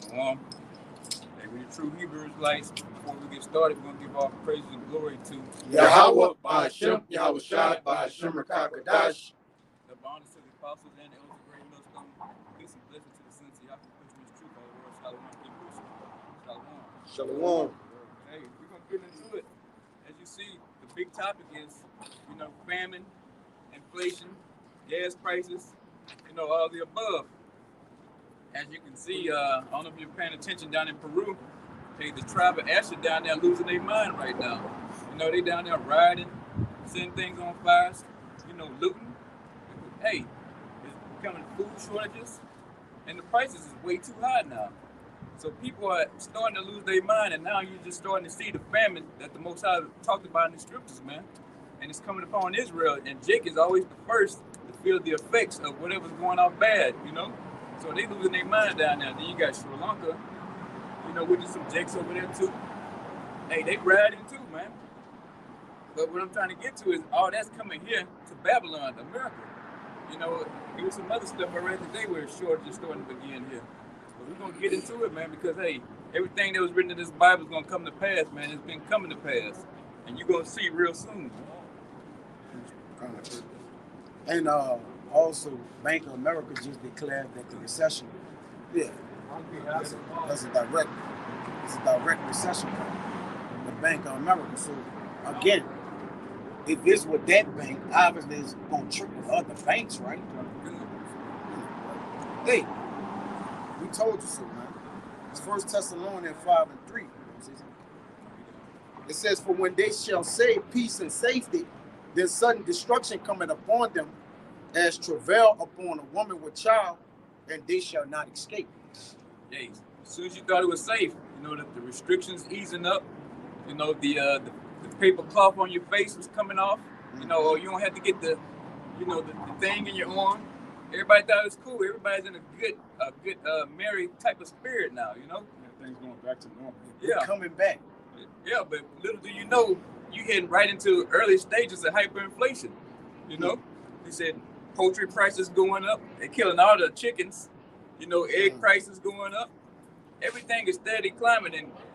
Shalom. Hey, we the true Hebrew Israelites. Before we get started, we're going to give all praise and glory to Yahweh, Ba'Shem, Yahweh Shai, Ba'Shem, Rakakadash. the bonus to the apostles and the elders of great millstone. Peace and blessing to the sons of Yahweh, preaching his truth all the world. Shalom, Hebrews. Shalom. Shalom. Hey, we're going to get into it. As you see, the big topic is, famine, inflation, gas prices, all the above. As you can see, I don't know if you're paying attention down in Peru. Hey, the tribe of Asher down there losing their mind right now. They down there riding, setting things on fires, looting. Hey, it's becoming food shortages, and the prices is way too high now. So people are starting to lose their mind, and now you're just starting to see the famine that the Most High talked about in the scriptures, man. And it's coming upon Israel, and Jake is always the first to feel the effects of whatever's going off bad, So they losing their mind down there. Then you got Sri Lanka, with just some Jakes over there too. Hey, they riding too, man. But what I'm trying to get to is all that's coming here to Babylon, America. There was some other stuff I read today where shortage is starting to begin here. But we're gonna get into it, man, because hey, everything that was written in this Bible is gonna come to pass, man. It's been coming to pass, and you're gonna see real soon. And also, Bank of America just declared that the recession, that's a direct recession coming. The Bank of America. So again, if it's with that bank, obviously it's gonna trickle other banks, right? Hey, we told you so, man. It's 1 Thessalonians 5:3. It says, "For when they shall say peace and safety, then sudden destruction cometh upon them, as travail upon a woman with child, and they shall not escape." Yeah, as soon as you thought it was safe, the restrictions easing up, the paper cloth on your face was coming off, or you don't have to get the thing in your arm. Everybody thought it was cool. Everybody's in a good merry type of spirit now, Things going back to normal. Yeah, coming back. Yeah, but little do you know, you heading right into early stages of hyperinflation. He said poultry prices going up. They're killing all the chickens. Egg prices going up. Everything is steady climbing,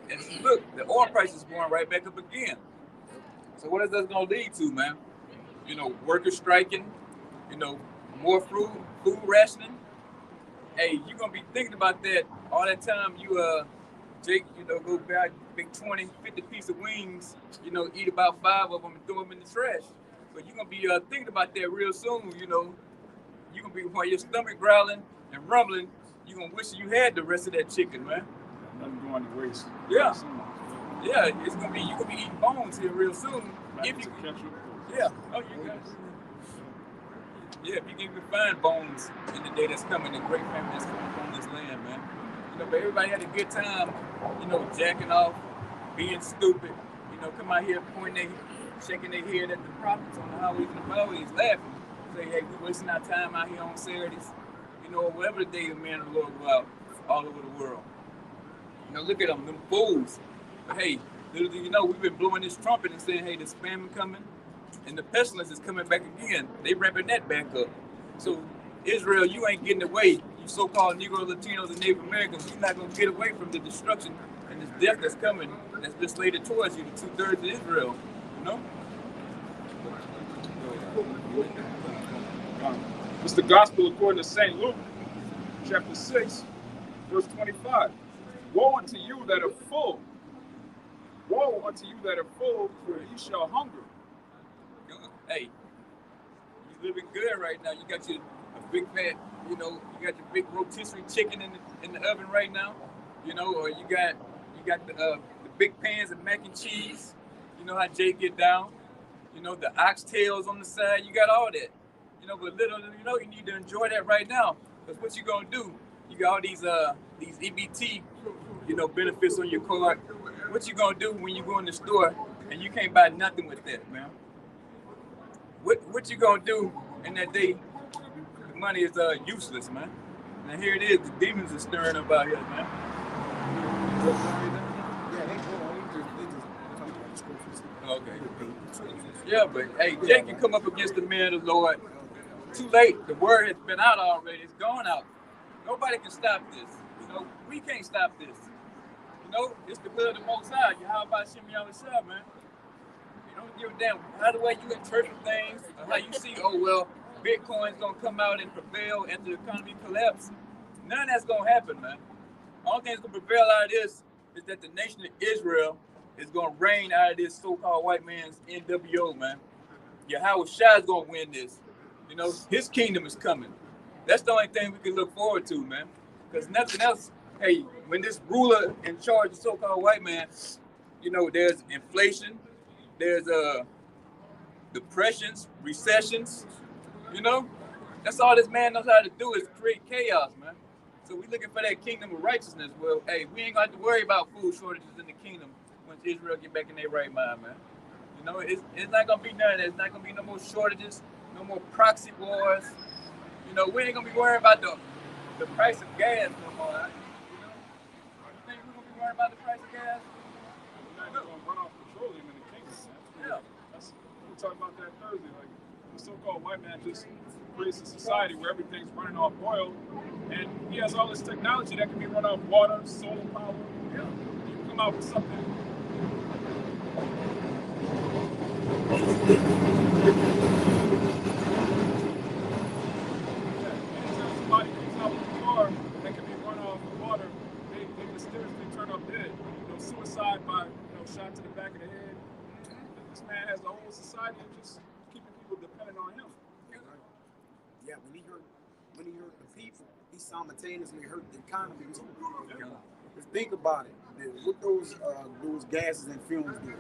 and look, the oil price is going right back up again. So what is that going to lead to, man? Workers striking. More food rationing. Hey, you're going to be thinking about that all that time you, Jake, go buy a big 20, 50 piece of wings, eat about 5 of them and throw them in the trash. But you're going to be thinking about that real soon, You're going to be, while your stomach growling and rumbling, you're going to wish you had the rest of that chicken, man. Nothing going to waste. Yeah. Yeah, you're going to be eating bones here real soon. If you catch up. Yeah. Oh, you guys. Yeah, if you can even find bones in the day that's coming, the great famine that's coming from this land, man. But everybody had a good time, jacking off, being stupid, come out here pointing shaking their head at the prophets on the highways and the byways, laughing. Say, hey, we wasting our time out here on Saturdays, or whatever the day the man of the Lord go out all over the world. Look at them fools. But hey, little do you know, we've been blowing this trumpet and saying, hey, the famine coming, and the pestilence is coming back again. They ramping that back up. So Israel, you ain't getting away. You so-called Negro, Latinos, and Native Americans, you're not going to get away from the destruction and this death that's coming, that's been slated towards you, the 2/3 of Israel. It's the gospel according to St. Luke, chapter 6, verse 25. Woe unto you that are full. Woe unto you that are full, for you shall hunger. Hey, you living good right now. You got your big fat, you got your big rotisserie chicken in the oven right now, or you got the big pans of mac and cheese. You know how Jay get down. The oxtails on the side. You got all that. But little you need to enjoy that right now. Because what you gonna do? You got all these EBT, benefits on your card. What you gonna do when you go in the store and you can't buy nothing with that, man? What you gonna do in that day? The money is useless, man. And here it is, the demons are stirring up out here, man. Okay. Yeah, but hey, Jake can come up against the man of the Lord. Too late. The word has been out already. It's gone out. Nobody can stop this. We can't stop this. It's the will of the Most High. How about Shimmy Yahweh, man? You don't give a damn how the way you interpret things, or how you see, oh well, Bitcoin's gonna come out and prevail after the economy collapse. None of that's gonna happen, man. The only thing that's gonna prevail out of this is that the nation of Israel is gonna reign out of this so-called white man's NWO, man. Yahweh Shai is gonna win this. His kingdom is coming. That's the only thing we can look forward to, man. Because nothing else. Hey, when this ruler in charge, the so-called white man, there's inflation, there's depressions, recessions. That's all this man knows how to do is create chaos, man. So we looking for that kingdom of righteousness. Well, hey, we ain't got to worry about food shortages in the kingdom once Israel get back in their right mind, man. It's not gonna be none of that. It's not gonna be no more shortages, no more proxy wars. We ain't gonna be worrying about the price of gas no more. You think we're gonna be worrying about the price of gas? We're not gonna run off petroleum in the kingdom, man. Yeah. We talked about that Thursday. Like the so-called white man just creates a society where everything's running off oil, and he has all this technology that can be run off water, solar power. Yeah. You can come out with something. Anytime somebody comes out with a car that can be run off water, they mysteriously turn up dead. Suicide by shot to the back of the head. This man has the whole society just keeping people dependent on him. Yeah, when he hurt the people, he simultaneously hurt the economy too. Yeah. Just think about it. What those gases and fumes do?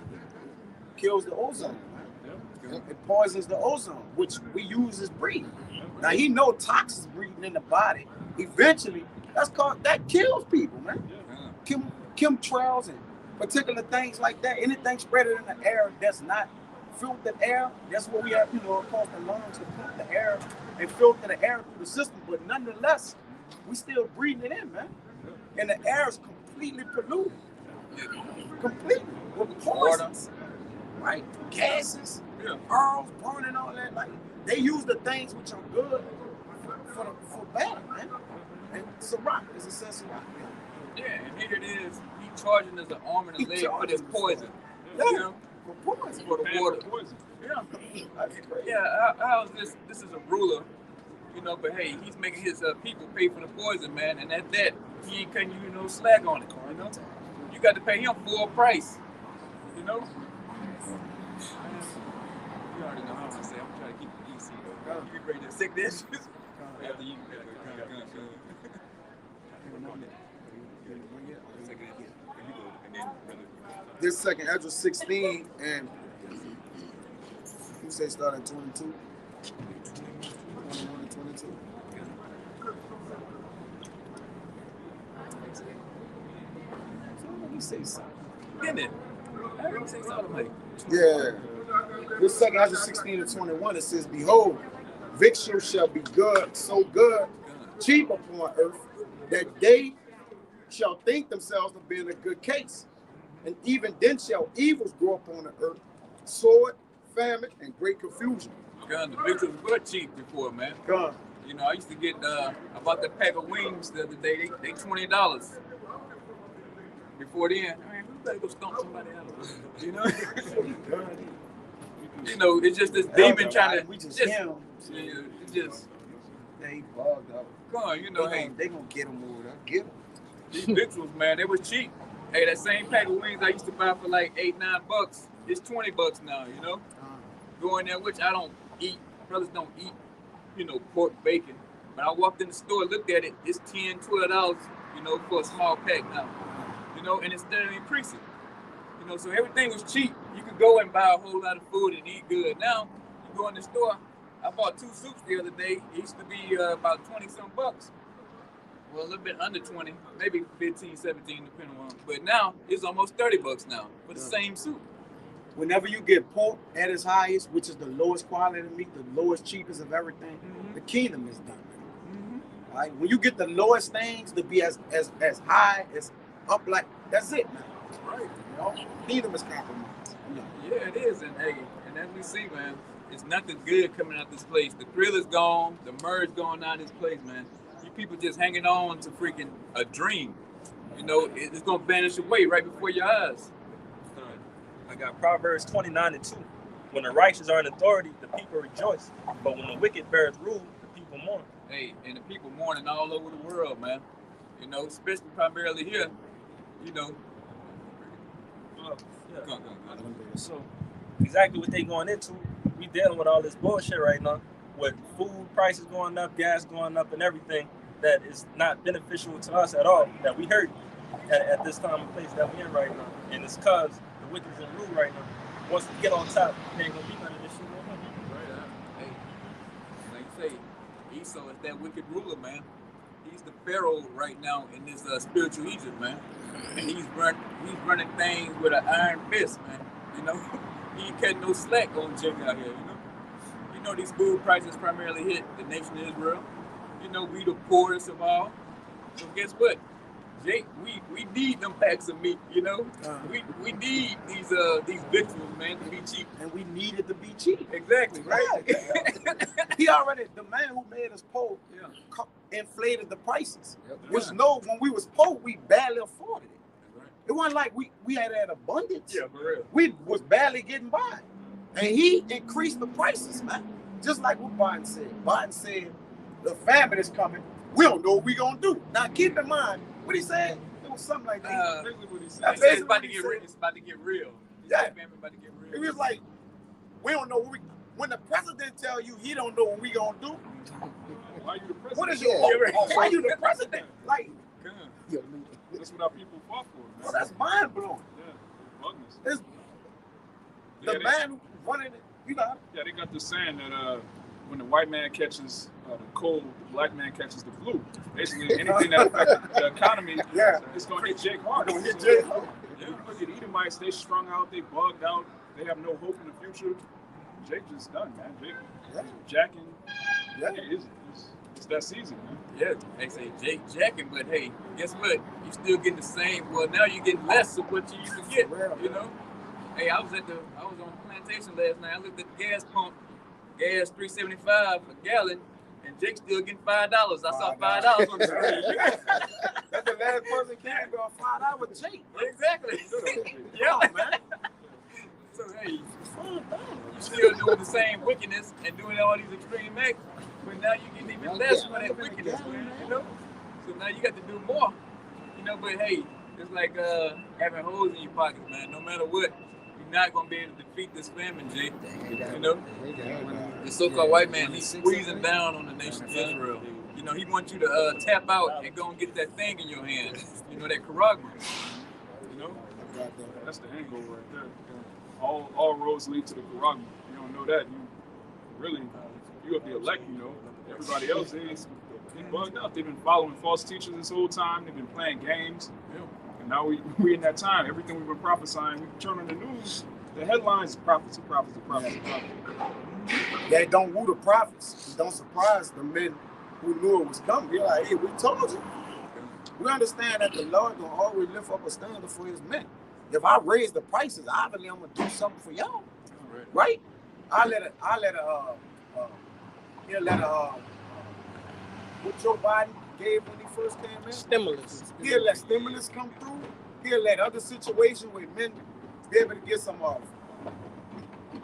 Kills the ozone. Yeah. It poisons the ozone, which we use as breathing. Now he know toxins breathing in the body. Eventually, that kills people, man. Yeah. Chemtrails and particular things like that. Anything spreaded in the air that's not filtered air. That's what we have, across the lungs to pump the air and filter the air through the system. But nonetheless, we still breathing it in, man. And the air is completely polluted. Completely. With poisons. Right? Gases, pearls, burning, all that. Like they use the things which are good for bad, man. And it's a rock. It's a sense of rock. Yeah, and here it is. He charging us an arm and a leg for this poison. Yeah. For poison. For the water. Poison. Yeah. That's crazy. Yeah, how is this? This is a ruler, but hey, he's making his people pay for the poison, man. And at that, he ain't cutting you no slack on it. You got to pay him full price. You already know how I'm gonna say. I'm trying to keep it easy, though. You get ready to sick this after you. This second Ezra 16, and you say start at 22? 21 and 22. Let me say something. Didn't it? I heard him say something like. Yeah. This second Ezra 16 and 21, it says, behold, victuals shall be good, so good, cheap upon earth, that they shall think themselves to be in a good case. And even then shall evils grow upon the earth, sword, famine, and great confusion. God, the victuals were cheap before, man. God. I used to get about the pack of wings the other day. They $20. Before then, man, we better go stomp somebody out. It's just this demon trying to. We just him. Yeah, it's just. They bugged up. Come on, hey, they gonna get them over there. Get them. These victuals, man, they was cheap. Hey, that same pack of wings I used to buy for like $8-9, it's $20 now. Going there, which I don't eat. Brothers don't eat, pork bacon. But I walked in the store, looked at it. It's $10-12, for a small pack now. And it's steadily increasing. So everything was cheap. You could go and buy a whole lot of food and eat good. Now, you go in the store, I bought 2 soups the other day. It used to be about 20-some bucks. Well, a little bit under 20, maybe 15, 17, depending on. But now, it's almost $30 now for the same soup. Whenever you get pork at its highest, which is the lowest quality of meat, the lowest, cheapest of everything, the kingdom is done. Right? When you get the lowest things to be as high as up, like that's it, man. Right? Kingdom is compromised. Yeah, it is, and hey, and as we see, man, it's nothing good coming out this place. The thrill is gone, the merge going out of this place, man. you people just hanging on to freaking a dream. You know, it's gonna vanish away right before your eyes. I got Proverbs 29:2. When the righteous are in authority, the people rejoice. But when the wicked bears rule, the people mourn. Hey, and the people mourning all over the world, man. You know, especially primarily here. You know. Yeah. So exactly what they going into. We dealing with all this bullshit right now, with food prices going up, gas going up, and everything that is not beneficial to us at all. That we hurt at this time and place that we in right now, and it's cause the wicked is in rule right now. Once we get on top, there ain't gonna be none of this shit no more. Right. Hey, like you say, Esau is that wicked ruler, man. He's the pharaoh right now in this spiritual Egypt, man. And he's running things with an iron fist, man. You know, he ain't cutting no slack on Jimmy out here. You know these food prices primarily hit the nation of Israel. You know, we the poorest of all. So guess what? Jake, we need them packs of meat, you know. We need these victuals, man, to be cheap. And we need it to be cheap. Exactly, right? He already, the man who made us poor, inflated the prices. Which when we was poor, we barely afforded it. Right. It wasn't like we had that abundance. Yeah, for real. We was barely getting by. And he increased the prices, man. Just like what Biden said. Biden said, the famine is coming. We don't know what we gonna do. Now keep in mind, what he said, it was something like that. Basically what he said. It's about to get real. It's about to get real. Yeah. Famine about to get real. It was like, we don't know when the president tell you he don't know what we gonna do. Why you the president? What is your why you the president? Like, that's what our people fought for, man. well, that's mind blowing. Yeah, It's the man who running it, you know. Yeah, they got this saying that when the white man catches the cold, the black man catches the flu. Basically, anything that affects the economy, it's gonna hit Jake hard. It's gonna hit Jake hard. Yeah. Look at Edomites, they strung out, they bugged out, they have no hope in the future. Jake just done, man. Jake jacking. Yeah, it's that season, man. Yeah, they say Jake jacking, but hey, guess what? You still getting the same. Well, now you're getting less of what you used to get. You know. Hey, I was on plantation last night. I looked at the gas pump, gas $3.75 a gallon, and Jake's still getting $5. I saw $5 on the screen. That's the last person can go $5 with Jake. Exactly. Yeah, man. So hey, you still doing the same wickedness and doing all these extreme acts, but now you're getting even less for that wickedness, man. You know. So now you got to do more. You know, but hey, it's like having holes in your pockets, man. No matter what, you're not gonna be able to defeat this famine, Jay. You know, the so-called white man, he's squeezing down on the nation of Israel. You know, he wants you to tap out and go and get that thing in your hand. You know, that charagma. You know, that's the angle right there. All roads lead to the charagma. You don't know that, you have the elect. You know, everybody else is. Bugged out. They've been following false teachers this whole time. They've been playing games. And now we in that time. Everything we've been prophesying, we turn on the news, the headlines is prophecy. They don't woo the prophets. It don't surprise the men who knew it was coming. They're like, hey, we told you. We understand that the Lord will always lift up a standard for his men. If I raise the prices, obviously I'm gonna do something for y'all. Right? What Joe Biden gave when he first came in? Stimulus. He'll let stimulus come through. He'll let other situations where men be able to get some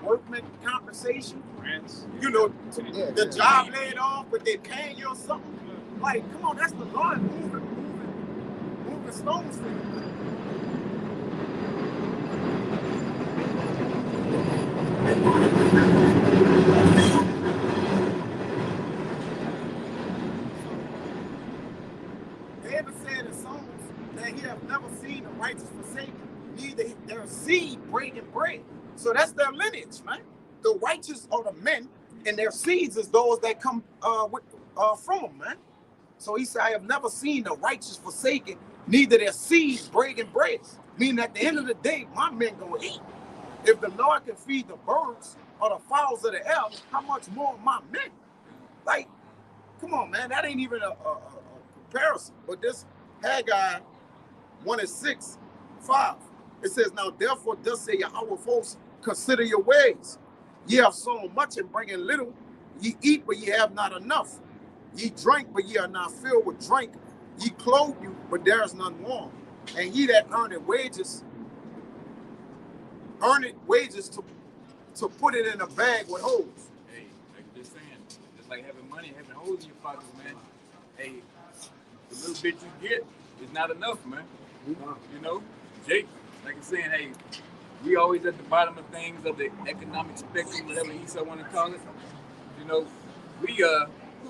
workman compensation. You know, the job laid off, but they paying you or something. Like, come on, that's the Lord moving stones for you. David said in Psalms that he have never seen the righteous forsaken, neither their seed breaking bread. So that's their lineage, man. The righteous are the men, and their seeds is those that come from them, man. So he said, I have never seen the righteous forsaken, neither their seed breaking bread. Meaning at the end of the day, my men gonna eat. If the Lord can feed the birds or the fowls of the air, how much more my men? Like, come on, man, that ain't even a comparison. But this Haggai 1:6-5, it says, now therefore thus say Yahweh folks, consider your ways. Ye have sown much and bringing little. Ye eat, but ye have not enough. Ye drink, but ye are not filled with drink. Ye clothe you, but there is none warm. And ye that earneth wages to put it in a bag with holes. Hey, like you're just saying, just like having money, having holes in your pockets, man. Hey, the little bit you get is not enough, man. You know, Jake, like you're saying, hey, we always at the bottom of things, of the economic spectrum, whatever Esau want to call it. You know, we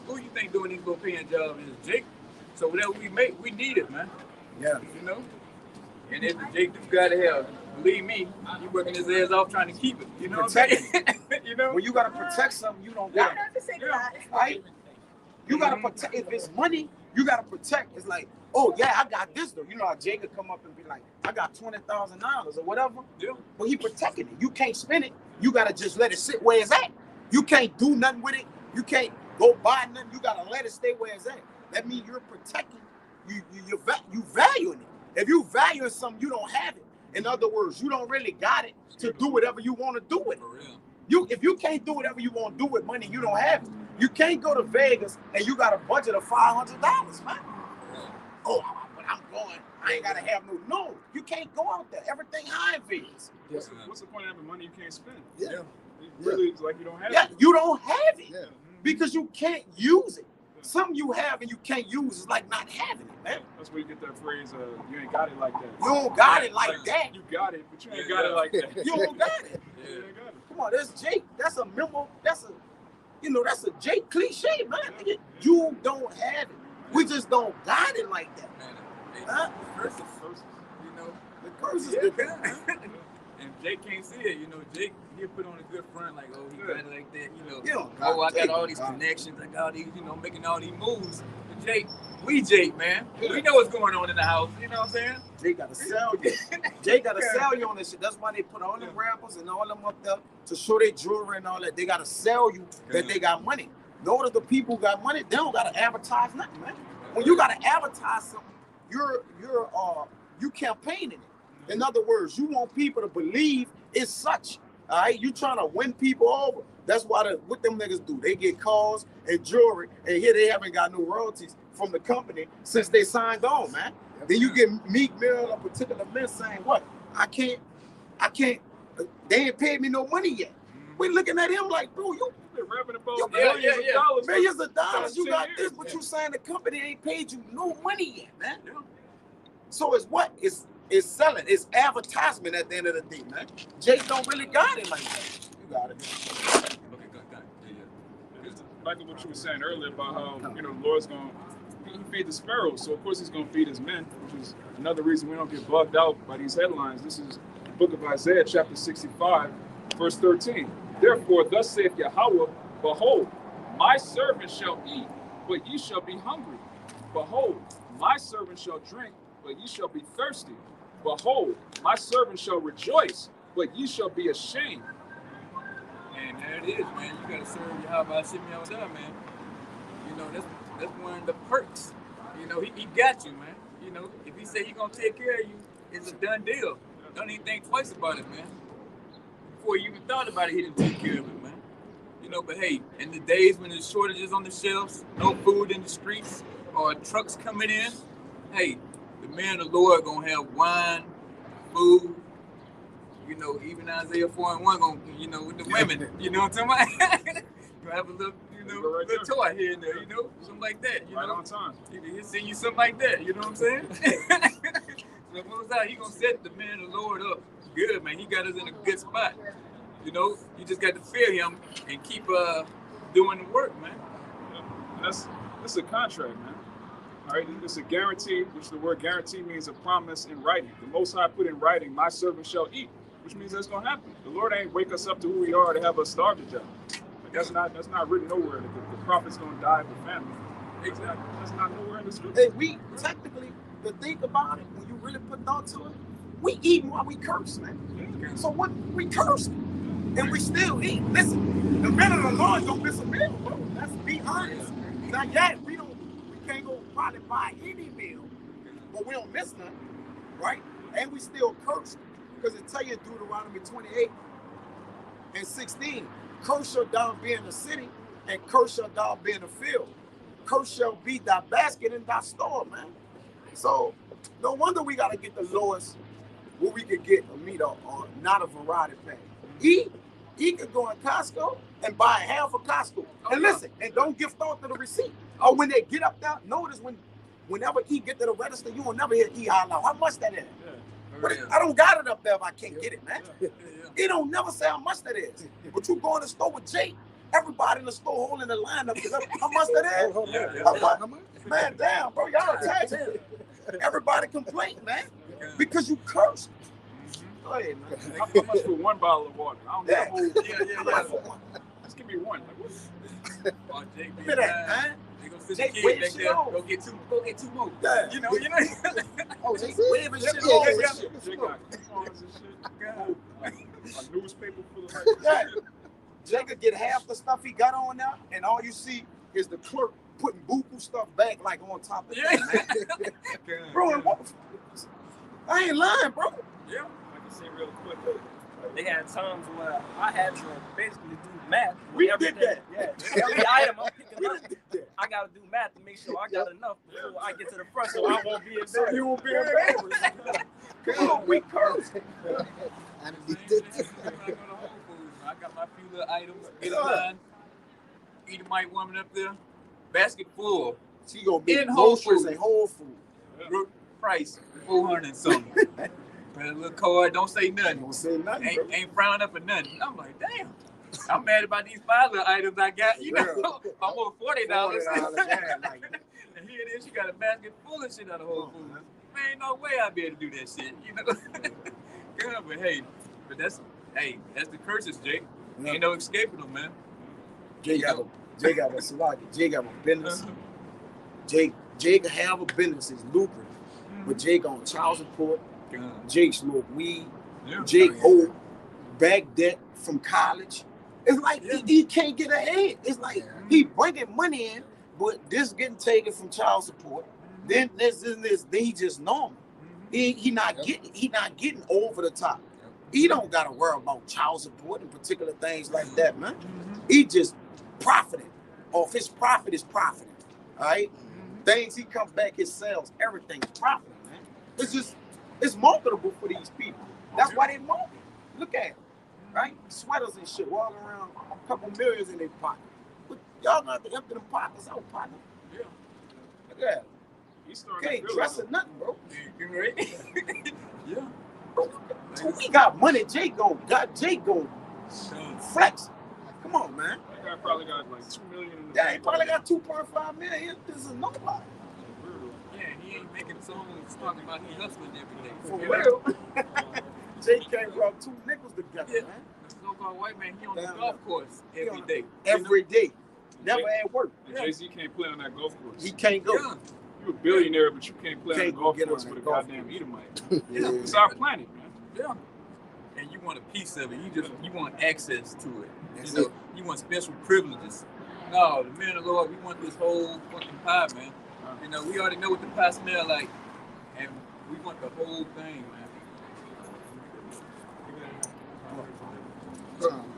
who you think doing these little paying jobs is Jake? So whatever we make, we need it, man. Yeah. You know, and if the Jake do gotta have, believe me, he working his ass off trying to keep it. You know what I'm saying? You know, when you gotta protect something, you don't got it. Right? You gotta protect. If it's money, you gotta protect. It's like, oh yeah, I got this though. You know how Jake could come up and be like, I got $20,000 or whatever. Yeah. But he protecting it. You can't spend it. You gotta just let it sit where it's at. You can't do nothing with it. You can't go buy nothing. You gotta let it stay where it's at. That means you're protecting. You valuing it. If you value something, you don't have it. In other words, you don't really got it to do whatever you want to do with it. If you can't do whatever you want to do with money, you don't have it. You can't go to Vegas and you got a budget of $500, man. Oh, but I'm going. I ain't gotta have no. You can't go out there. Everything high in Vegas. What's the point of having money you can't spend? Yeah. Really, it's like you don't have it. Yeah, you don't have it. Yeah. Because you can't use it. Something you have and you can't use is like not having it, man. That's where you get that phrase, you ain't got it like that. You don't got it like that. You got it, but you ain't got it like that. You don't got it. You ain't got it. Come on, that's Jake. That's a memo. That's a Jake cliche, man. You don't have it. We just don't got it like that. Huh? The curses, you know. The curse is good. And Jake can't see it, you know. Jake, he'll put on a good front, like, oh, he got it like that, you know. Yeah, oh, I got all these connections, I got all these, you know, making all these moves. But Jake, we Jake, man. We know what's going on in the house, you know what I'm saying? Jake got to sell you. Jake got to sell you on this shit. That's why they put all them rappers and all them up there to show their jewelry and all that. They got to sell you that they got money. Notice the people who got money, they don't got to advertise nothing, man. When you got to advertise something, you campaigning it. In other words, you want people to believe it's such. All right, you trying to win people over. That's what them niggas do. They get cars and jewelry, and here they haven't got no royalties from the company since they signed on, man. Then you get Meek Mill or particular men saying, what? I can't, they ain't paid me no money yet. We looking at him like, bro, They're rapping about millions of dollars. You got this, but you saying the company ain't paid you no money yet, man. Yeah. So it's what? It's selling. It's advertisement at the end of the day, man. Jake don't really got it like that. You got it. Okay, got it. Yeah. Like what you were saying earlier about how, the Lord's going to feed the sparrows. So, of course, he's going to feed his men, which is another reason we don't get bugged out by these headlines. This is the book of Isaiah, chapter 65, verse 13. Therefore, thus saith Yahweh, behold, my servant shall eat, but ye shall be hungry. Behold, my servant shall drink, but ye shall be thirsty. Behold, my servant shall rejoice, but ye shall be ashamed. And there it is, man. You gotta serve Yahweh Shimei all the time, man. You know, that's one of the perks. You know, he got you, man. You know, if he say he gonna take care of you, it's a done deal. Don't even think twice about it, man. Before you even thought about it, he didn't take care of it, man. You know, but hey, in the days when there's shortages on the shelves, no food in the streets, or trucks coming in, hey, the man of the Lord gonna have wine, food, you know, even Isaiah 4:1 gonna, you know, with the women, you know what I'm talking about? You have a little, little toy here and there, you know, something like that, you know. On time. He'll send you something like that, you know what I'm saying? So most out, he gonna set the man of the Lord up good, man. He got us in a good spot. You know, you just got to fear him and keep doing the work, man. That's a contract, man. All right, it's a guarantee, which the word guarantee means a promise in writing. The Most High put in writing, my servant shall eat, which means that's going to happen. The Lord ain't wake us up to who we are to have us starve to death. That's not written nowhere. The prophet's going to die of the famine. Exactly. That's not nowhere in the scripture. Hey, we technically, to think about it, when you really put thought to it, we eat while we curse, man. So what? We curse, and we still eat. Listen, the men of the Lord don't miss a meal, bro. Let's be honest. Not yet. We can't go probably buy any meal, but we don't miss nothing, right? And we still curse, because it tell you in Deuteronomy 28 and 16, curse shall thou be in the city, and curse shall thou be in the field. curse shall be thy basket and thy store, man. So no wonder we gotta get the lowest where we could get a meat or not a variety pack. He could go in Costco and buy half of Costco. And listen, and don't give thought to the receipt. Or when they get up there, notice whenever he get to the register, you will never hear E holler how much that is. Yeah. But I don't got it up there if I can't get it, man. He don't never say how much that is. But you go in the store with Jake, everybody in the store holding the line up. How much that is? How much? Man, damn, bro, y'all attached. Everybody complain, man, because you cursed. Go ahead, man. How much for one bottle of water? I don't get a whole. Yeah. Just give me one. Like, what? Jake, Look at that, man. They gonna sit the kid back there. Go get two more. Yeah. You know. Oh, Jake waving shit off and shit. Jake got coupons and shit. A newspaper full of like. Jake could get half the stuff he got on now, and all you see is the clerk putting buku stuff back like on top of it. Bro, I ain't lying, bro. Yeah, I can see real quick. They had times where I had to basically do math. We did that. Yeah. Every item I'm picking up, I gotta do math to make sure I got enough before I get to the front, so I won't be embarrassed. So you won't be embarrassed. Come on, we curse. I got my few little items. Get a line. Edomite woman up there. Basket full. She gonna be in Whole Foods. And Whole Foods. Price $400 and something. Put a little card. Don't say nothing. Don't say nothing. Ain't frowning up for nothing. I'm like, damn. I'm mad about these 5 little items I got. You know, almost $40. And here it is. She got a basket full of shit out of Whole Foods. Man, ain't no way I'd be able to do that shit. You know. Good, but hey, that's the curses, Jake. Yeah. Ain't no escaping them, man. Jake got a business. Jake have a business. It's lucrative. But Jake on child support. Jake smoke weed. Yeah. Jake owe back debt from college. It's like he can't get ahead. It's like he bringing money in, but this getting taken from child support. Then this. Then he just normal. He not getting over the top. He don't gotta worry about child support and particular things like that, man. He just profiting off his profit is profiting. All right, things he comes back, his sales, everything is profiting, man. It's marketable for these people. That's why they market. Look at it, right? Sweaters and shit, walking around a couple millions in their pocket. But y'all gonna have to empty them pockets out, partner. Yeah. Look at it. You can't dress or nothing, bro. You right? Yeah. Bro, we got money. Jake gon' flex. Come on, man. That guy probably got like $2 million in the bank. Yeah, he probably got 2.5 million. This is nobody. Yeah, he ain't making songs talking about he hustling every day. For real. Jake can't rub 2 nickels together, man. The so-called white man, he on the golf course every day. Every day. Never at work. Jay-Z can't play on that golf course. He can't go. Yeah. You're a billionaire, but you can't play on the golf course with a goddamn Edomite. It's our planet, man. Yeah. And you want a piece of it. You want access to it. You know, you want special privileges. No, the men of the Lord, we want this whole fucking pie, man. You know, we already know what the pie smell like, and we want the whole thing, man.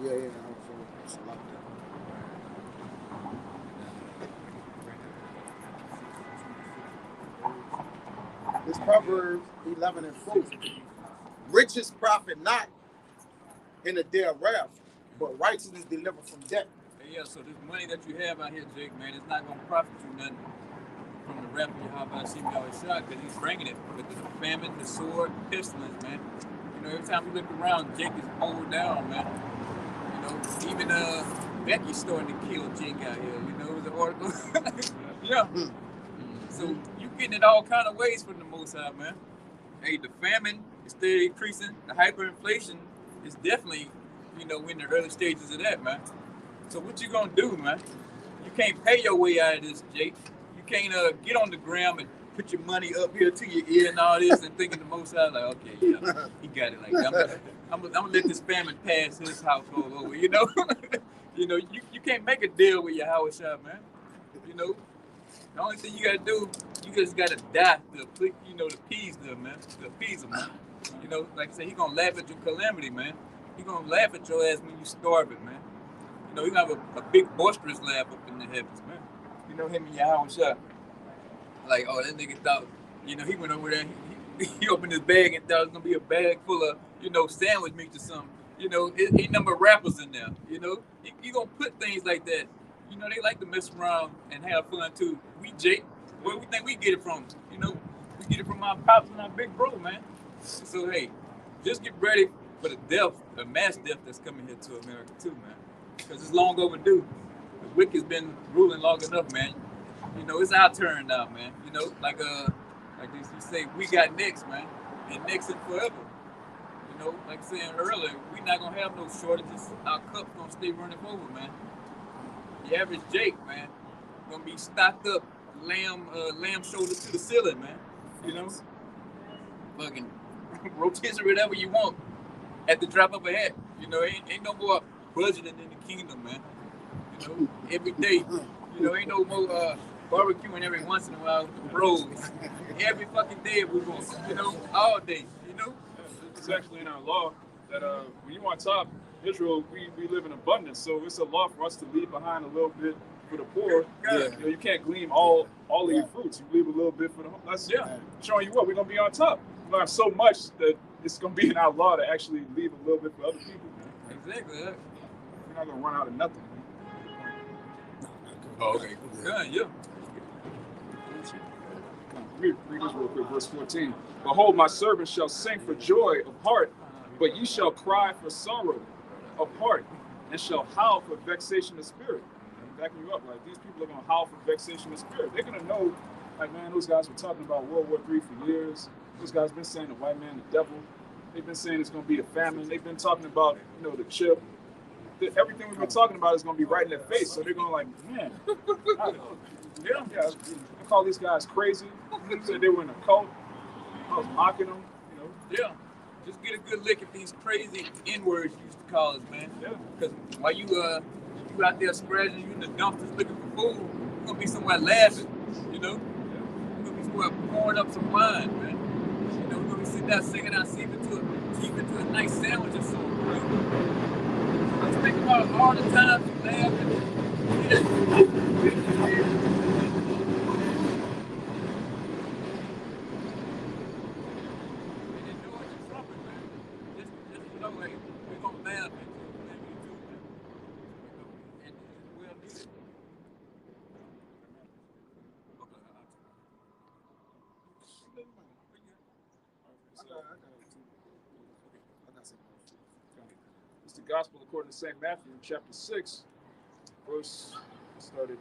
Yeah. It's Proverbs 11:4. Riches profit not in the day of wrath, but righteousness delivered from death. Yeah, so this money that you have out here, Jake, man, it's not going to profit you nothing from the wrath of Yahweh Hashem Yahweh, because he's bringing it with the famine, the sword, the pestilence, man. You know, every time we look around, Jake is pulled down, man. You know, even Becky's starting to kill Jake out here. You know, the article. Yeah. So you getting it all kind of ways from the Most High, man. Hey, the famine is steady increasing. The hyperinflation is definitely, you know, in the early stages of that, man. So what you gonna do, man? You can't pay your way out of this, Jake. You can't get on the ground and put your money up here to your ear and all this and thinking the Most High, like, okay, yeah, he got it like that. I'm gonna let this famine pass his household over, you know? You know, you can't make a deal with your house shop, man. You know? The only thing you gotta do, you just gotta die to, you know, to appease them, man. To appease them, man. You know, like I said, he gonna laugh at your calamity, man. He gonna laugh at your ass when you starve it, man. You know, he gonna have a big boisterous laugh up in the heavens, man. You him and Yahweh shot. Like, oh, that nigga thought, he went over there, he opened his bag and thought it was gonna be a bag full of, sandwich meat or something. It number of rappers in there. You gonna put things like that. They like to mess around and have fun too. We Jake, where we think we get it from? We get it from our pops and our big bro, man. So hey, just get ready for the mass death that's coming here to America too, man. Because it's long overdue. The wicked's been ruling long enough, man. It's our turn now, man. Like you say, we got next, man, and next and forever. Like I said earlier, we not gonna have no shortages. Our cup's gonna stay running over, man. The average Jake, man, gonna be stocked up, lamb shoulder to the ceiling, man. Fucking rotisserie whatever you want at the drop of a hat. Ain't no more budgeting in the kingdom, man. Every day. Ain't no more barbecuing every once in a while with the bros. Every fucking day we want, all day, It's actually in our law that when you on top, Israel, we live in abundance. So it's a law for us to leave behind a little bit for the poor. Yeah. You can't glean all of your fruits. You leave a little bit for the home. That's showing you what we're gonna be on top. We learn so much that it's gonna be in our law to actually leave a little bit for other people. Man. Exactly. We're not gonna run out of nothing. Oh, okay. Good, yeah. Read this real quick, verse 14. Behold, my servant shall sing for joy of heart, but ye shall cry for sorrow of heart, and shall howl for vexation of spirit. I'm backing you up, like these people are gonna howl for vexation of spirit. They're gonna know, like, man, those guys were talking about World War III for years. Those guys been saying the white man, the devil. They've been saying it's gonna be a famine. They've been talking about, the chip. Everything we've been talking about is gonna be right in their face. So they're gonna like, man, I call these guys crazy. They said they were in a cult. I was mocking them, Yeah. Just get a good look at these crazy N-words you used to call us, man. Yeah. Because while you out there scratching, you in the dumpsters looking for food, you're gonna be somewhere laughing, You're gonna be somewhere pouring up some wine, man. We're gonna be sitting there singing our teeth into a nice sandwich or something, Let's think about all the times you laugh It's the gospel according to St. Matthew, chapter 6, verse started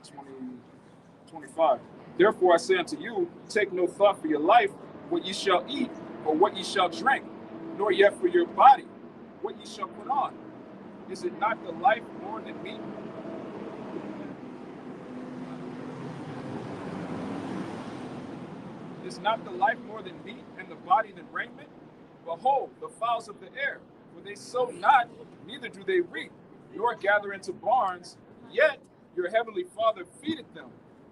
25. Therefore I say unto you, take no thought for your life, what ye shall eat, or what ye shall drink, nor yet for your body, what ye shall put on. Is it not the life more than meat? Is not the life more than meat, and the body than raiment? Behold, the fowls of the air, for they sow not, neither do they reap, nor gather into barns, yet your heavenly Father feedeth them.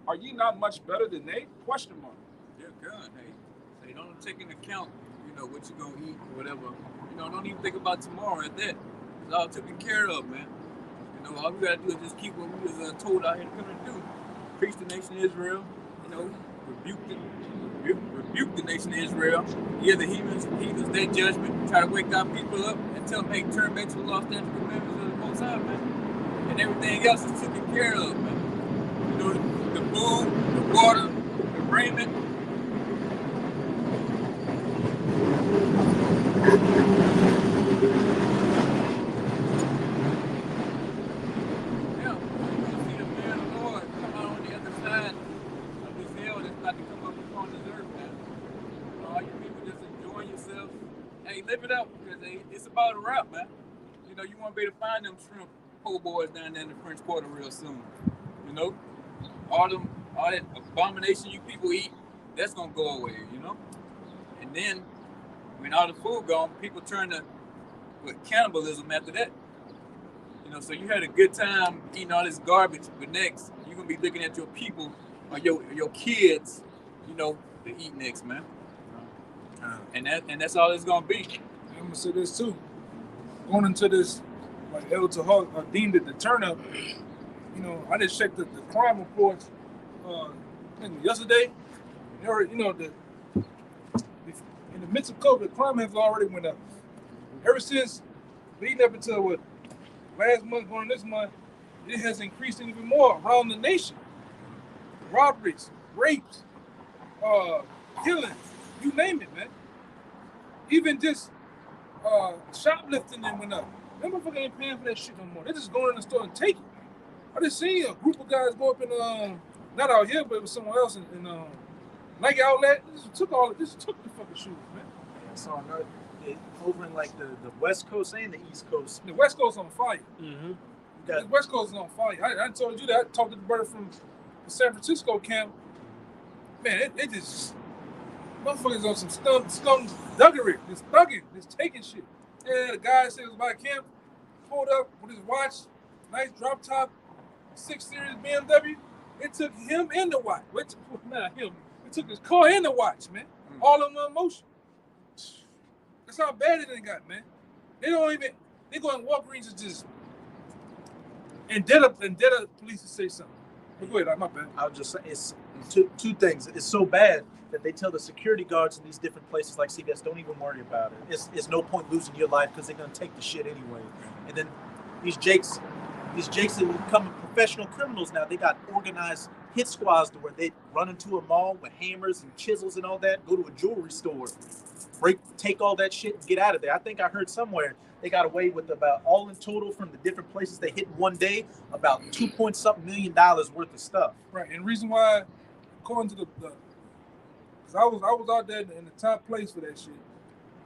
Are ye not much better than they? Question mark. Yeah, good. Hey, don't take into account, what you're gonna eat or whatever. Don't even think about tomorrow at that. It's all taken care of, man. All we gotta do is just keep what we was told out here to come and do. Preach the nation of Israel. Rebuke the nation of Israel. Hear the heathens their judgment. Try to wake our people up and tell them, hey, turn back to the law, statutes, and commandments of the Most High, man. And everything else is taken care of, man. The food, the water, the raiment. Yeah, you see the man of the Lord come out on the other side of this hell that's about to come up upon this earth, man. All you people just enjoying yourself. Hey, live it up, because it's about a wrap, man. You want to be able to find them shrimp po' boys down there in the French Quarter real soon. All that abomination you people eat, that's gonna go away, And then when all the food gone, people turn to cannibalism after that. So you had a good time eating all this garbage, but next you're gonna be looking at your people or your kids, to eat next, man. And that's all it's gonna be. I'm gonna say this too. Going into this, like El Tahal deemed it the turn up. I just checked the crime reports yesterday. You know, in the midst of COVID, crime has already went up. Ever since leading up until what last month, going this month, it has increased even more around the nation. Robberies, rapes, killings, you name it, man. Even just shoplifting then went up. Them motherfuckers ain't paying for that shit no more. They just going in the store and take it. I just seen a group of guys go up in not out here, but it was somewhere else in Nike outlet. Just took the fucking shoes, man. I saw another over in like the West Coast and the East Coast. The West Coast on fire. Mm-hmm. The West Coast is on fire. I told you that. I talked to the brother from the San Francisco camp. Man, it just motherfuckers on some scum duggery. Just thugging, just taking shit. Yeah, the guy said it was by camp, pulled up with his watch, nice drop top, 6 Series BMW. It took him and the watch. It took his car and the watch, man. All in one motion. That's how bad it got, man. They go in Walgreens and just and did police to say something. But go ahead, my bad. I would just say it's two things. It's so bad that they tell the security guards in these different places like CVS, don't even worry about it. It's no point losing your life because they're gonna take the shit anyway. And then these jakes that become professional criminals now, they got organized hit squads to where they run into a mall with hammers and chisels and all that, go to a jewelry store, take all that shit and get out of there. I think I heard somewhere they got away with about all in total from the different places they hit in one day, about $2.something million worth of stuff. Right, and the reason why, according to because I was out there in the top place for that shit.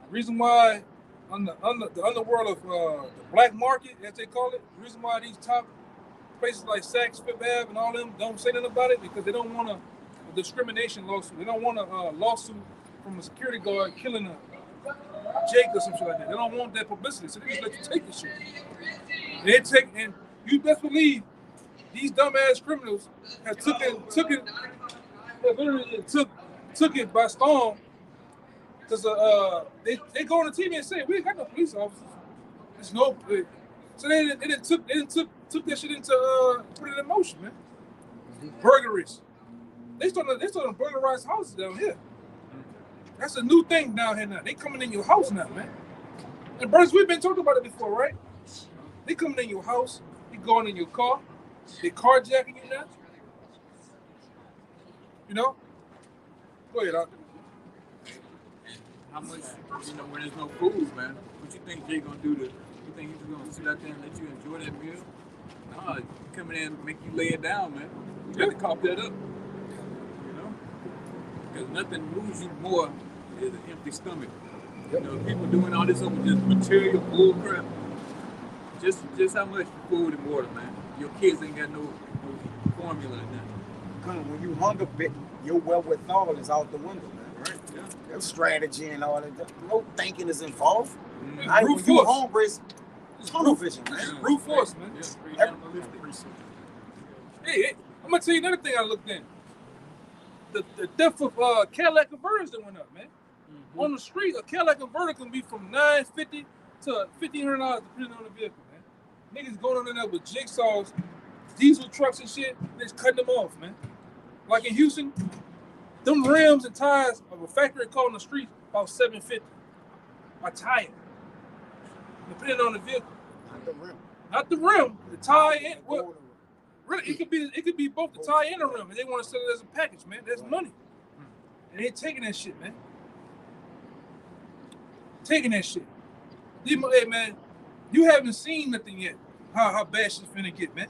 The reason why on the underworld of the black market, as they call it, the reason why these top places like Saks, Fifth Ave, and all them don't say nothing about it because they don't want a discrimination lawsuit. They don't want a lawsuit from a security guard killing a Jake or some shit like that. They don't want that publicity, so they just let you take the shit. And you best believe these dumbass criminals have took it by storm because they go on the TV and say we ain't got no police officers. There's no. So they took that shit into put it in motion, man. Burglaries. They started burglarize houses down here. That's a new thing down here now. They coming in your house now, man. And brothers, we've been talking about it before, right? They coming in your house. They going in your car. They carjacking you now. You know? Go ahead, Doctor. How much, when there's no food, man, what you think Jay gonna do you think he's just gonna sit out there and let you enjoy that meal? Nah, he come in and make you lay it down, man. You gotta cough that up. You know? Because nothing moves you more than an empty stomach. You know, people doing all this over just material bull crap. Just how much food and water, man. Your kids ain't got no formula in that. When you hunger bit, your wherewithal is out the window, man. Right, yeah. There's strategy and all that. No thinking is involved. Mm-hmm. When you hungry, it's tunnel vision, man. Brute force, man. Yeah, Hey, I'm gonna tell you another thing I looked in. The depth of Cadillac converters that went up, man. Mm-hmm. On the street, a Cadillac converter can be from $950 to $1,500 depending on the vehicle, man. Niggas going on there with jigsaws, diesel trucks and shit, they just cutting them off, man. Like in Houston, them rims and tires of a factory car on the street about $750 a tire, depending on the vehicle. Not the rim. Not the rim, the tire and well, really, it could be both the tire and the rim, and they want to sell it as a package, man. That's money, and they taking that shit, man. Taking that shit. Hey, man, you haven't seen nothing yet. How bad shit's finna get, man.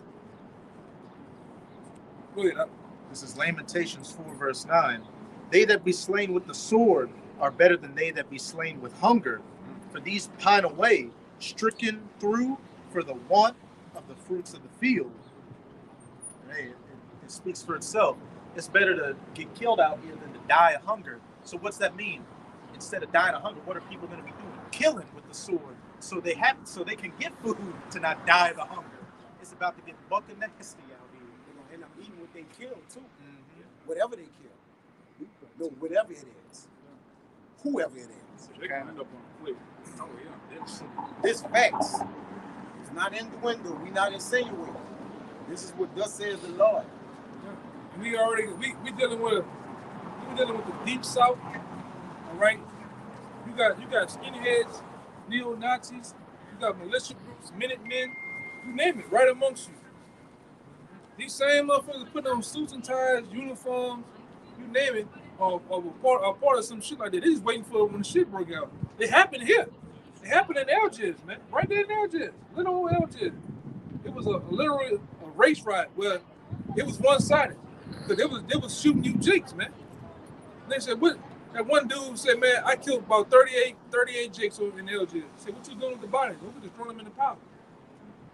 Go ahead. This is Lamentations 4, verse 9. They that be slain with the sword are better than they that be slain with hunger. For these pine away, stricken through for the want of the fruits of the field. Hey, it speaks for itself. It's better to get killed out here than to die of hunger. So what's that mean? Instead of dying of hunger, what are people going to be doing? Killing with the sword. So they can get food to not die of the hunger. It's about to get buck and nasty out here. They're going to end up eating what they kill, too. Mm-hmm. Whatever they kill. No, whatever it is. Whoever it is. They can end up on a plate. Oh, yeah. This facts. It's not innuendo. We're not insinuating. This is what thus says the Lord. Yeah. We dealing with the deep south. All right. You got skinheads, neo-Nazis. You got militia groups, Minutemen. You name it, right amongst you. These same motherfuckers putting on suits and ties, uniforms, you name it, or part of some shit like that. They just waiting for when the shit broke out. It happened here. It happened in Algiers, man. Right there in Algiers. Little old Algiers. It was literally a race riot where it was one-sided. Because they was shooting you jakes, man. And they said, what? That one dude said, man, I killed about 38 jakes over in Algiers. I said, what you doing with the bodies? We just throwing them in the powder.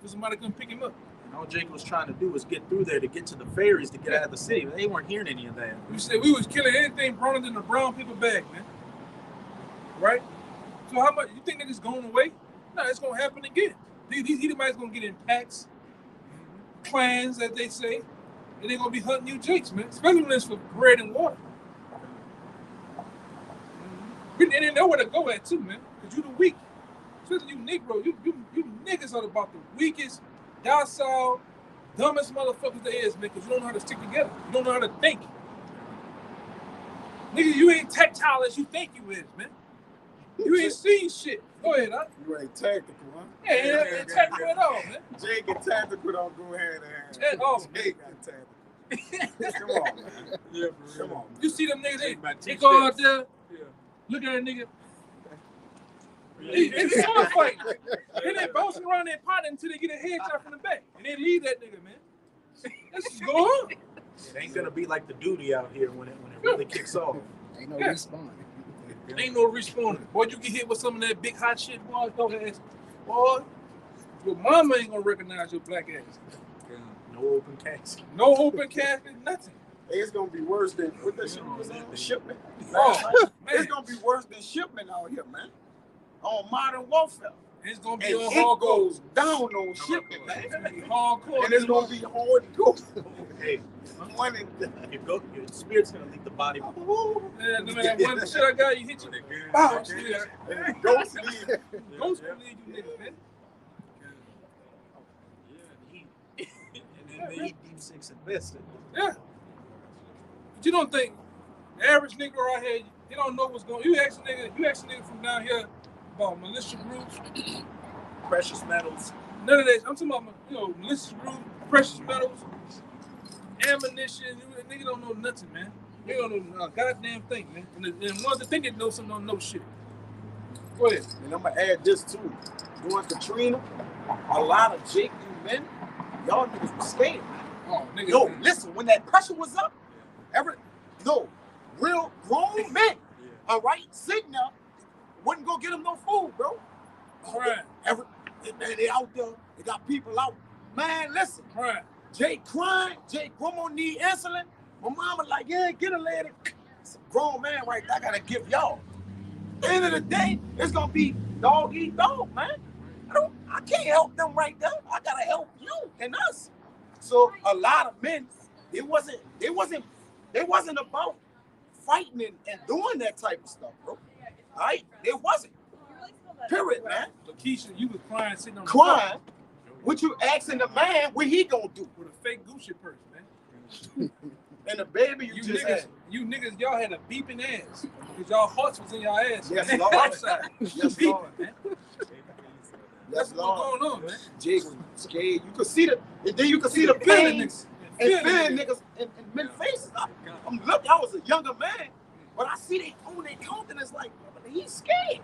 For somebody come pick him up. And all Jake was trying to do was get through there to get to the ferries to get out of the city. They weren't hearing any of that. We said we was killing anything browner than a brown paper bag, man. Right? So how much you think that it's going away? No, it's gonna happen again. These Edomites gonna get in packs, clans, as they say, and they're gonna be hunting you jakes, man. Especially when it's for bread and water. And they know where to go at too, man. Cause you the weak. Especially you Negro, you niggas are about the weakest, docile, dumbest motherfuckers there is, man. Cause you don't know how to stick together. You don't know how to think. Nigga, you ain't tactile as you think you is, man. You ain't seen shit. Go ahead, huh? You ain't tactical, huh? Yeah, ain't tactical at all, man. Jake and tactical don't go hand in hand. At all. Jake got tactical. Come on, man. Yeah, Come on. You see them niggas, Take my they two go out steps. there, Yeah. look at a nigga. It's sword fight. Then they bouncing around their pot until they get a headshot from the back. And they leave that nigga, man. Let's just go on. It ain't gonna be like the duty out here when it really kicks off. Ain't no Yeah. respawn. Ain't no respawning. Boy, you get hit with some of that big hot shit, boy. Don't ask. Boy, your mama ain't gonna recognize your black ass. No open casket. No open casket, nothing. It's gonna be worse than what the shit was on shipment. Oh, It's man. gonna be worse than shipment out here, man. On modern warfare. It's gonna be And on it hardcore. goes down on shipment, man. It's gonna be hardcore. And it's gonna be hard to go. Hey, One and your spirit's gonna leave the body. Yeah, no matter what shit I got, you hit you. Bow. Ghost leave. and ghost leave. Ghost leave you niggas, man. And then they deep six invested. Yeah. But you don't think the average Negro out here, they don't know what's going on. You ask a nigga from down here about militia groups, Precious metals. none of that. I'm talking about, militia groups, precious metals, ammunition. Nigga don't know nothing, man. They don't know a goddamn thing, man. And ones that think they know something don't know shit. Go ahead. And I'm gonna add this too. During Katrina, a lot of Jake and men, y'all niggas were scared. Oh, nigga. Yo, listen, when that pressure was up, real grown men, all right, sitting there, wouldn't go get them no food, bro. Right. They out there, they got people out. Man, listen, Right. Jake crying, Jake grandma need insulin. My mama like, yeah, get a lady. It's a grown man right there, I gotta give y'all. At the end of the day, it's gonna be dog eat dog, man. I can't help them right there. I gotta help you and us. So a lot of men, it wasn't about fighting and doing that type of stuff, bro. All right? It wasn't. Period, man. Lakeisha, you was crying sitting on the Crying. What you asking the man what he gonna do? with a fake Gucci purse, man. And the baby you just had. You niggas, y'all had a beeping ass. Because y'all hearts was in y'all ass. Yes, man. Lord. Outside. Yes, Beeping, Lord. man. That's That's what's going on, man. Jake was scared. You could see and then you could see the Feeling pain niggas. and Feeling feeling niggas. niggas in men's faces. Look, I was a younger man, but I see they on their countenance like, he's scared.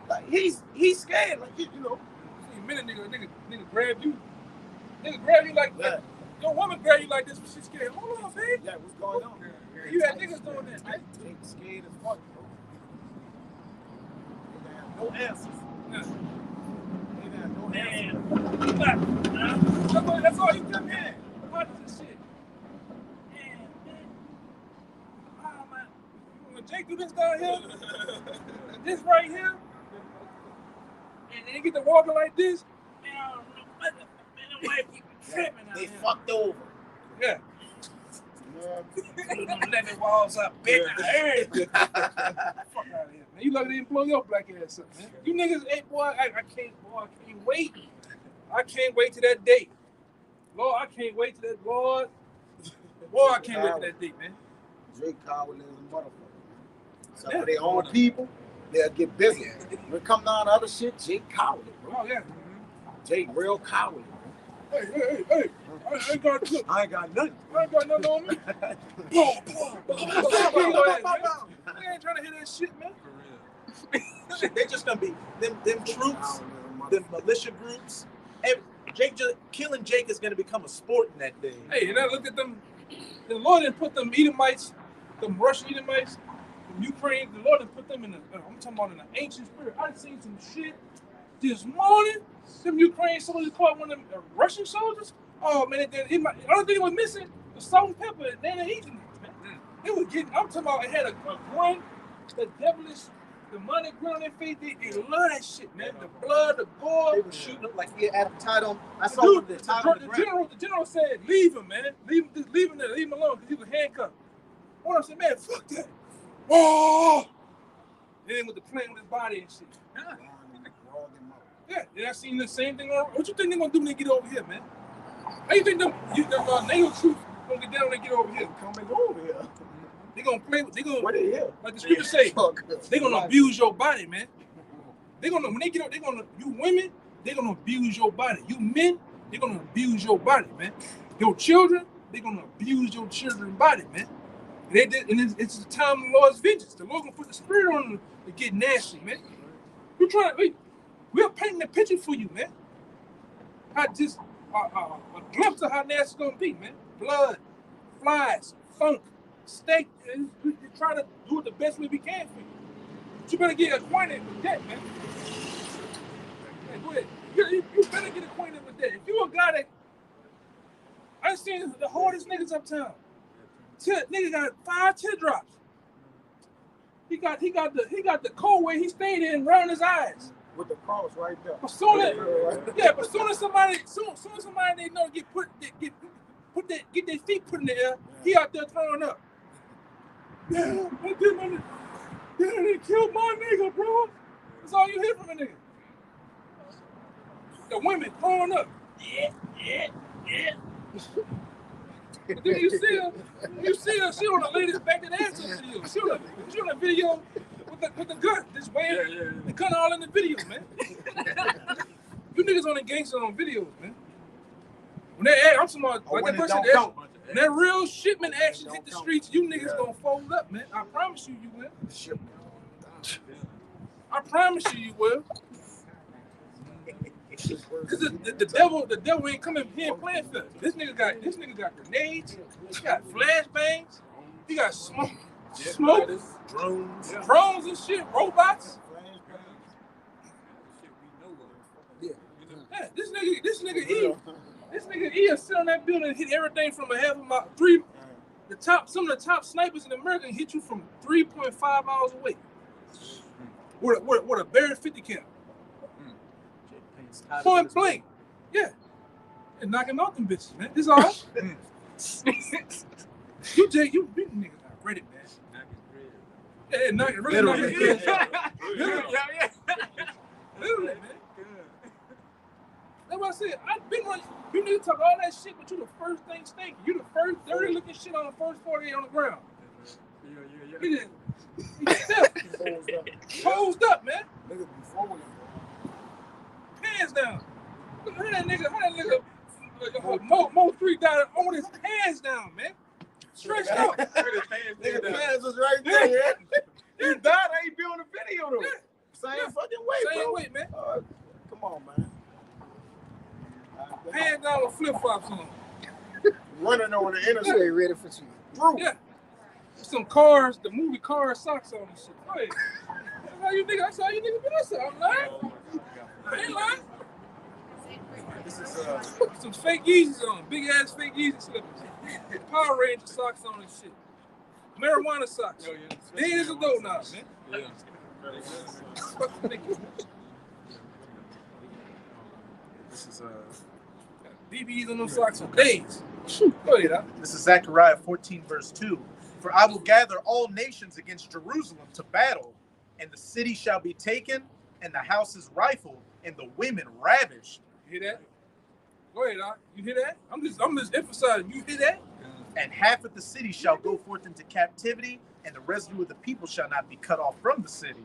Like he's scared. Like you know. See, a minute, nigga grab you. Nigga grab you like that. Your woman grab you like this when she's scared. Hold on, babe. Yeah, what's going on? You had niggas doing that, man. They scared as fuck, bro. They have no answers. Yeah. They have no answers. That's all you come here. What is this shit? Man. Oh, man. When Jake do this down here, and this right here, and they get to walking like this, man, I don't know what the man, them white people tripping out They here. fucked over. Yeah. Yeah. Them living walls up, bitch. Fuck out of here, man. You lucky they didn't blow your black ass up, man. You niggas, hey, boy, I can't wait. I can't wait to that day. Lord, I can't wait to that, Lord. Boy, I can't wait for that date, man. Jake cowardly is a motherfucker. So Yeah. for their own people, they'll get busy. When it come down to other shit, Jake cowardly, bro. Oh, yeah. Jake real cowardly. Hey. I ain't got nothing. I ain't got nothing. I ain't got nothing on me. They ain't trying to hear that shit, man. For real. Shit, they just gonna be them troops, them militia groups. And killing Jake is gonna become a sport in that day. Hey, and I look at them. The Lord didn't put them Edomites, them Russian Edomites, them Ukraine. The Lord didn't put them in the. I'm talking about in the ancient spirit. I've seen some shit this morning. Them Ukraine soldiers caught one of them Russian soldiers. Oh man, the only thing it was missing was salt and pepper. They ain't eating it, man. It was getting. I'm talking about. It had a grin, the devilish, demonic grin on their face. They love that shit, man. The blood, the gore. They were shooting up like he had tied on. I saw Dude, the tied on the ground. the general said, "Leave him, man. Leave him there. Leave him alone because he was handcuffed." What I said, man, fuck that. Oh, then with the plane with his body and shit. Yeah, I seen the same thing. What you think they're gonna do when they get over here, man? How you think them NATO troops gonna get down when they get over here? Coming over here. They gonna play. They gonna What the hell? like the scripture say. They gonna abuse your body, man. They gonna when they get up. They gonna you women. They gonna abuse your body. You men. They gonna abuse your body, man. Your children. They gonna abuse your children's body, man. And it's the time of the Lord's vengeance. The Lord gonna put the spirit on them to get nasty, man. We're painting the picture for you, man. How just a glimpse of how nasty it's gonna be, man. Blood, flies, funk, steak. And we try to do it the best way we can for you. But you better get acquainted with that, man. Hey, go ahead. You better get acquainted with that. If you a guy that I seen the hardest niggas uptown. Nigga got 5 teardrops. He got the cold way he stayed in around his eyes. With the cross right there. But soon as somebody they know get their feet put in the air, he out there throwing up. Yeah, they killed my nigga, bro. That's all you hear from a nigga. The women throwing up. Yeah. But then you see her, she on the latest back to the answer video. She on the video with the gun, just waving the gun all in the video, man. You niggas on the gangster on videos, man. When they I'm talking about like that person when that real shipment action hit the streets, you niggas gonna fold up, man. I promise you will. I promise you will. Cause the devil ain't coming here playing for us. This nigga got grenades, he got flashbangs, he got smoke, drones and shit, robots. Yeah, this nigga E sit on that building and hit everything from a half a mile, some of the top snipers in America hit you from 3.5 miles away. With a Barry 50 cal. Point blank. Yeah. And knock him out them bitches, man. This all. you niggas not ready, man. Yeah, knock it really. Literally, man. That's what I said. I've been running. You need to talk all that shit, but you the first thing stinking. You the first dirty looking shit on the first 48 on the ground. Yeah. He posed up, man. Niggas be falling. Hands down. How that nigga Mo 3 got on his hands down, man. Stretched out. Nigga, the hands was right there, yeah. He died, I ain't be on the video though. Yeah. Same fucking way, Same bro. way, man. Come on, man. Hands down with flip-flops on. Running over the interstate ready for you. Yeah. Some cars, the movie Cars socks on and shit. Hey, that's how you niggas be listening. I'm lying. I ain't lying. This is some fake Yeezys on, big ass fake Yeezy slippers. Power Ranger socks on and shit. Marijuana socks. They ain't as a dope now, man. This is BBs on those socks for days. Go ahead, This is Zechariah 14, verse 2. For I will gather all nations against Jerusalem to battle, and the city shall be taken, and the houses rifled, and the women ravished. You hear that? Go ahead, you hear that? I'm just emphasizing. You hear that? And half of the city shall go forth into captivity, and the residue of the people shall not be cut off from the city.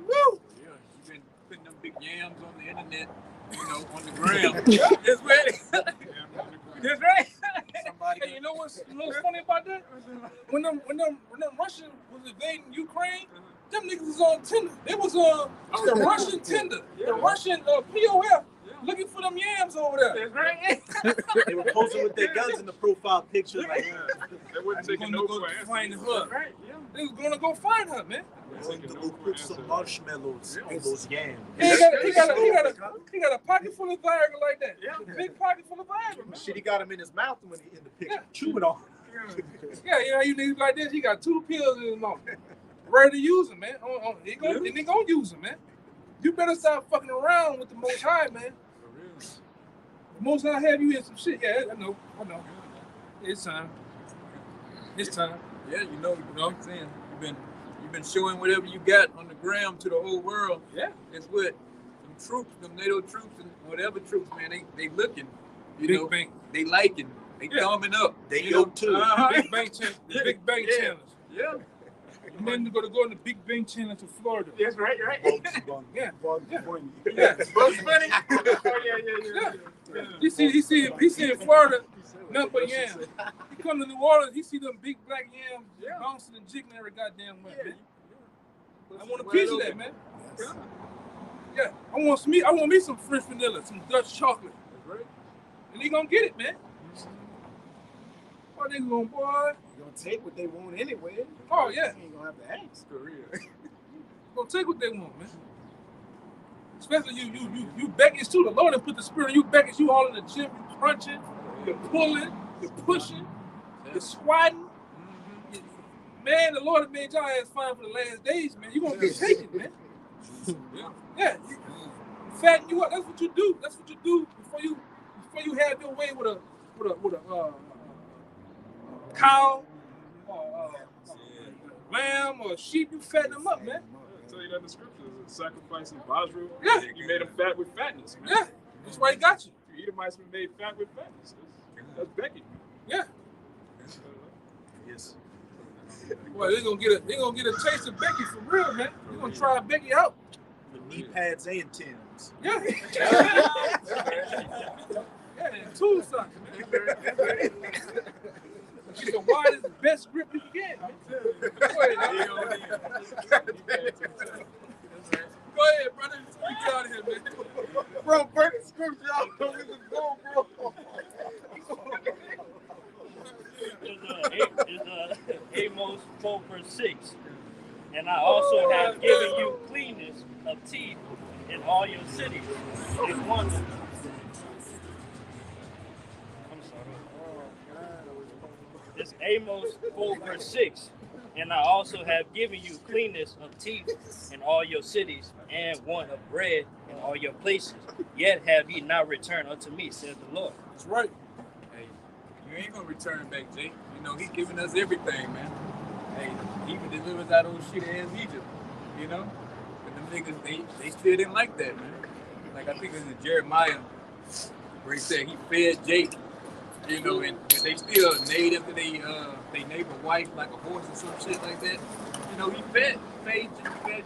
Woo! Yeah, you've been putting them big yams on the internet, on the ground. It's ready. That's right. Hey, you know what's funny about that? When them Russians was invading Ukraine, them niggas was on Tinder. They was on the Russian Tinder, the Russian POF, looking for them yams over there. That's right. They were posing with their guns in the profile picture. Like, They wouldn't take no for an find answer. her. Right. Yeah. They was gonna go find her, man. going to go put some marshmallows on those yams. He got a pocket full of Viagra like that. Yeah. A big pocket full of Viagra, man. Shit, he got him in his mouth when he in the picture. Chew it on. Yeah, you niggas like this, he got 2 pills in his mouth. Ready to use them, man. They gonna use them, man. You better stop fucking around with the Most High, man. The Most High have you in some shit. Yeah, I know. It's time. It's time. Yeah, you know what I'm saying? You've been showing whatever you got on the ground to the whole world. Yeah. It's what them troops, them NATO troops and whatever troops, man, they looking. Big bank. They liking. They thumbing up. They yoke too. Big bank challenge. Yeah. And then they're gonna go in the Big Bang challenge to Florida. Yes, right. Yeah. Bugs Bunny. Yeah. He see in Florida, nothing but yams. He come to New Orleans, he see them big black yams bouncing and jiggling every goddamn way, man. I want a piece of that, man. Yeah. I want me some French vanilla, some Dutch chocolate. Right. And he gonna get it, man. What they gonna, boy? You're gonna take what they want anyway. Oh yeah. You ain't gonna have to ask. For real. Gonna take what they want, man. Especially you beckons too. The Lord and put the spirit in you beckons. You all in the gym, you crunching, you're pulling, you're pushing, you're squatting. Man, the Lord has made y'all ass fine for the last days, man. You gonna be taken, man. Yeah. Fatten you up. That's what you do. That's what you do before you have your way with a cow or lamb or sheep. You fatten them up, man. I tell you that in the scriptures, sacrificing Basra. Yeah. You made them fat with fatness, man. Yeah. That's why he got you. You Edomites been made fat with fatness. That's Becky. Yeah. Yes. Well, they gonna get a taste of Becky for real, man. They're gonna try Becky out. With knee pads and Timbs. Yeah. Yeah, and tool socks, man. Get the widest, best grip you can get, man. Go ahead, brother. We get out of here, man. Bro, break the scripture out. Bro. It's Amos 4 verse 6. And I also have given you cleanness of teeth in all your cities. And one. It's Amos 4 verse 6. And I also have given you cleanness of teeth in all your cities, and want of bread in all your places. Yet have ye not returned unto me, says the Lord. That's right. Hey, you ain't gonna return back, Jake. He giving us everything, man. Hey, he even delivers out those shit ass Egypt, But them niggas, they still didn't like that, man. Like I think it's in Jeremiah where he said he fed Jake, and they still native to they neighbor wife like a horse or some shit like that. He fed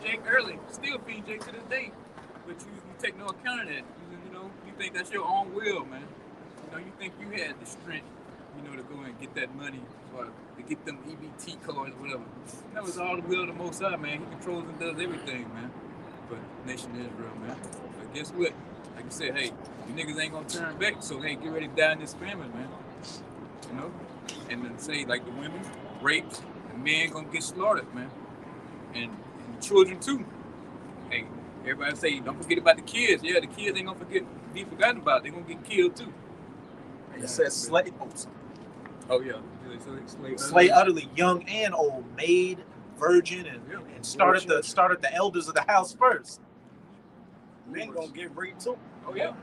Jake early, still feed Jake to this day. But you take no account of that. You think that's your own will, man. You think you had the strength, to go and get that money or to get them EBT cards or whatever. That was all the will of the Most High, man. He controls and does everything, man. But nation Israel, man. But guess what? Like I said, hey, you niggas ain't gonna turn back, so hey, get ready to die in this famine, man. And then say like the women raped, and men gonna get slaughtered, man. And the children too. Hey, everybody say, don't forget about the kids. Yeah, the kids ain't gonna be forgotten about. They gonna get killed too. It says slay. Oh yeah. Slay utterly, young and old, maid, virgin, and started the elders of the house first. Men gonna get breed too. Oh yeah.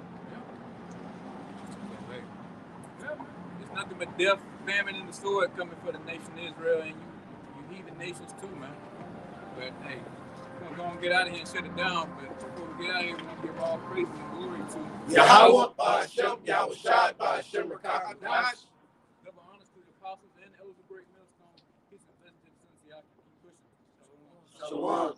It's nothing but death, famine, and the sword coming for the nation of Israel, and you heathen nations too, man. But hey, we're gonna get out of here and shut it down. But before we get out of here, we're gonna give all praise and glory to Yahweh, Ba'ashem, Yahushai, Ba'ashem, Rakah, double honors to the apostles and Shalom.